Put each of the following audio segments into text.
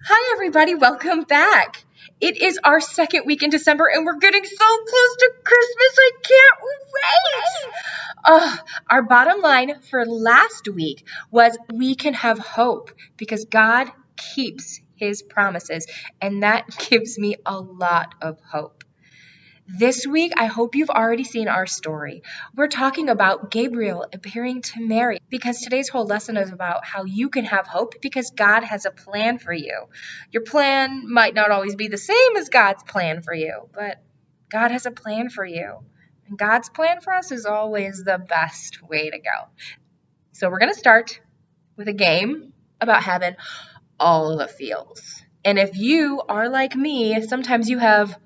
Hi, everybody. Welcome back. It is our second week in December, and we're getting so close to Christmas. I can't wait. Our bottom line for last week was we can have hope because God keeps his promises, and that gives me a lot of hope. This week, I hope you've already seen our story. We're talking about Gabriel appearing to Mary because today's whole lesson is about how you can have hope because God has a plan for you. Your plan might not always be the same as God's plan for you, but God has a plan for you. And God's plan for us is always the best way to go. So we're going to start with a game about having all the feels. And if you are like me, sometimes you have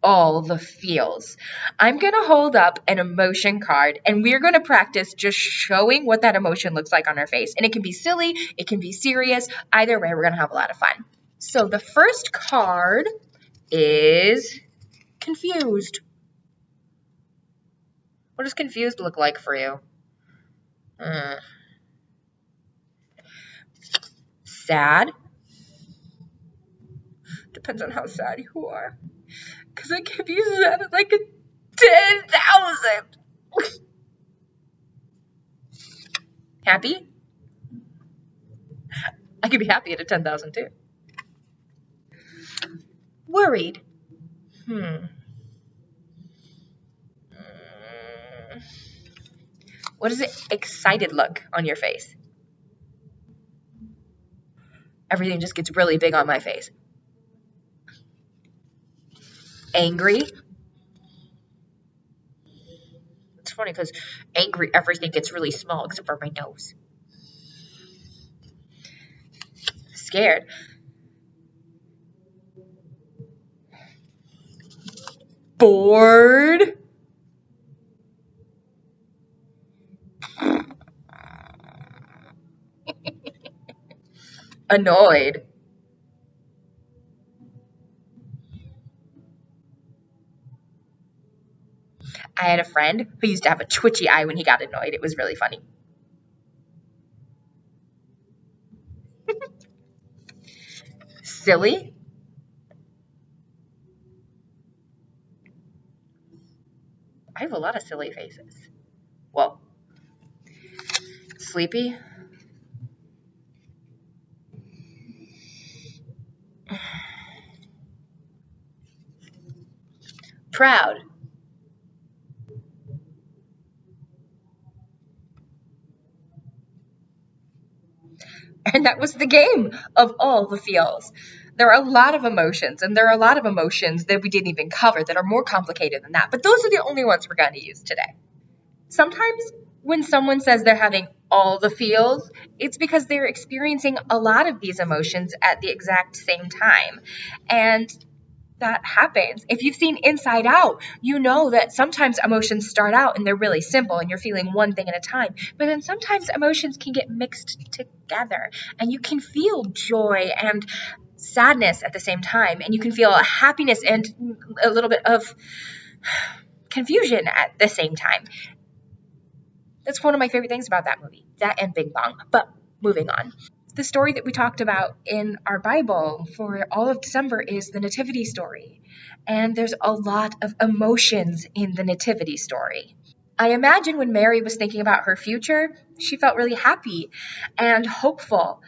all the feels. I'm going to hold up an emotion card and we're going to practice just showing what that emotion looks like on our face. And it can be silly, it can be serious. Either way, we're going to have a lot of fun. So the first card is confused. What does confused look like for you? Sad. Depends on how sad you are. Because I give you sad like a 10,000. Happy? I could be happy at a 10,000 too. Worried. What does it excited look on your face? Everything just gets really big on my face. Angry. It's funny because angry, everything gets really small except for my nose. Scared. Bored. Annoyed. I had a friend who used to have a twitchy eye when he got annoyed. It was really funny. Silly. I have a lot of silly faces. Whoa. Sleepy. Proud. And that was the game of all the feels. There are a lot of emotions, and there are a lot of emotions that we didn't even cover that are more complicated than that. But those are the only ones we're going to use today. Sometimes when someone says they're having all the feels, it's because they're experiencing a lot of these emotions at the exact same time. And that happens. If you've seen Inside Out, you know that sometimes emotions start out and they're really simple and you're feeling one thing at a time. But then sometimes emotions can get mixed together and you can feel joy and sadness at the same time. And you can feel happiness and a little bit of confusion at the same time. That's one of my favorite things about that movie, that and Bing Bong. But moving on. The story that we talked about in our Bible for all of December is the Nativity Story. And there's a lot of emotions in the Nativity Story. I imagine when Mary was thinking about her future, she felt really happy and hopeful.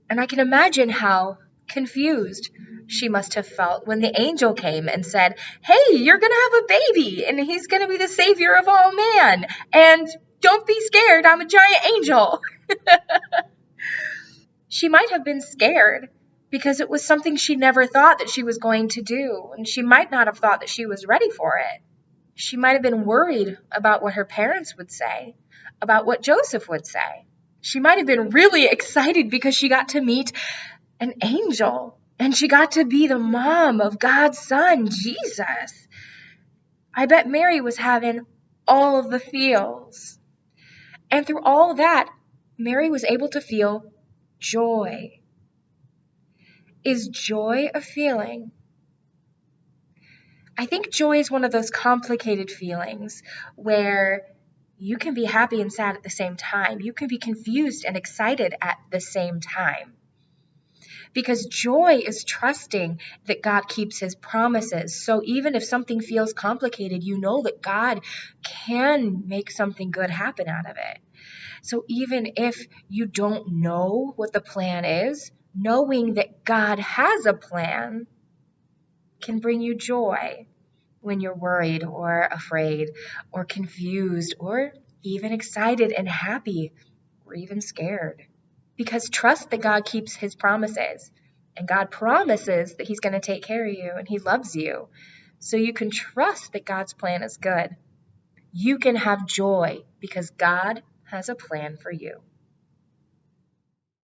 And I can imagine how confused she must have felt when the angel came and said, "Hey, you're going to have a baby, and he's going to be the savior of all man. And don't be scared, I'm a giant angel." She might have been scared because it was something she never thought that she was going to do, and she might not have thought that she was ready for it. She might have been worried about what her parents would say, about what Joseph would say. She might have been really excited because she got to meet an angel, and she got to be the mom of God's son, Jesus. I bet Mary was having all of the feels. And through all that, Mary was able to feel joy. Is joy a feeling? I think joy is one of those complicated feelings where you can be happy and sad at the same time. You can be confused and excited at the same time. Because joy is trusting that God keeps his promises. So even if something feels complicated, you know that God can make something good happen out of it. So even if you don't know what the plan is, knowing that God has a plan can bring you joy when you're worried or afraid or confused or even excited and happy or even scared. Because trust that God keeps his promises, and God promises that he's going to take care of you and he loves you. So you can trust that God's plan is good. You can have joy because God has a plan for you.